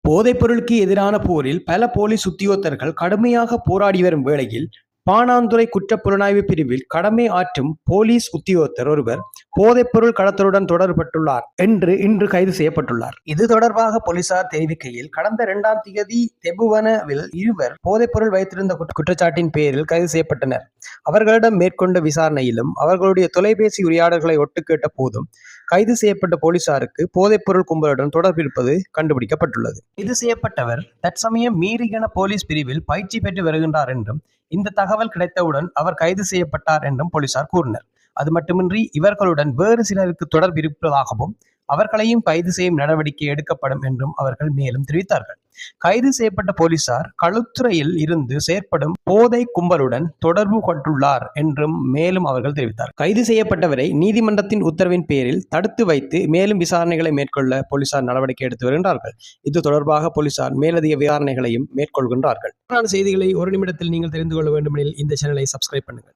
போதைப்பொருளுக்கு எதிரான போரில் பல போலீஸ் உத்தியோகத்தர்கள் கடுமையாக போராடி வரும் வேளையில் பாணாந்துறை குற்றப் புலனாய்வு பிரிவில் கடமை ஆற்றும் போலீஸ் உத்தியோகத்தர் ஒருவர் போதைப்பொருள் கடத்தலுடன் தொடர்பட்டுள்ளார் என்று இன்று கைது செய்யப்பட்டுள்ளார். இது தொடர்பாக போலீசார் தெரிவிக்கையில், கடந்த 2ஆம் தேதி தெபுவனவில் இருவர் போதைப்பொருள் வைத்திருந்த குற்றச்சாட்டின் பேரில் கைது செய்யப்பட்டனர். அவர்களிடம் மேற்கொண்ட விசாரணையிலும் அவர்களுடைய தொலைபேசி உரையாடல்களை ஒட்டு கேட்ட போதும் கைது செய்யப்பட்ட போலீசாருக்கு போதைப்பொருள் கும்பலுடன் தொடர்பிருப்பது கண்டுபிடிக்கப்பட்டுள்ளது. கைது செய்யப்பட்டவர் தற்சமயம் மீரிகன போலீஸ் பிரிவில் பயிற்சி பெற்று வருகின்றார் என்றும், இந்த தகவல் கிடைத்தவுடன் அவர் கைது செய்யப்பட்டார் என்றும் போலீசார் கூறினர். அது மட்டுமின்றி இவர்களுடன் வேறு சிலருக்கு தொடர்பு இருப்பதாகவும் அவர்களையும் கைது செய்யும் நடவடிக்கை எடுக்கப்படும் என்றும் அவர்கள் மேலும் தெரிவித்தார்கள். கைது செய்யப்பட்ட போலீசார் களுத்துறையில் இருந்து செயற்படும் போதை கும்பலுடன் தொடர்பு கொண்டுள்ளார் என்றும் மேலும் அவர்கள் தெரிவித்தார். கைது செய்யப்பட்டவரை நீதிமன்றத்தின் உத்தரவின் பேரில் தடுத்து வைத்து மேலும் விசாரணைகளை மேற்கொள்ள போலீசார் நடவடிக்கை எடுத்து வருகின்றார்கள். இது தொடர்பாக போலீசார் மேலதிக விசாரணைகளையும் மேற்கொள்கின்றார்கள். செய்திகளை ஒரு நிமிடத்தில் நீங்கள் தெரிந்து கொள்ள வேண்டுமெனில் இந்த சேனலை சப்ஸ்கிரைப் பண்ணுங்கள்.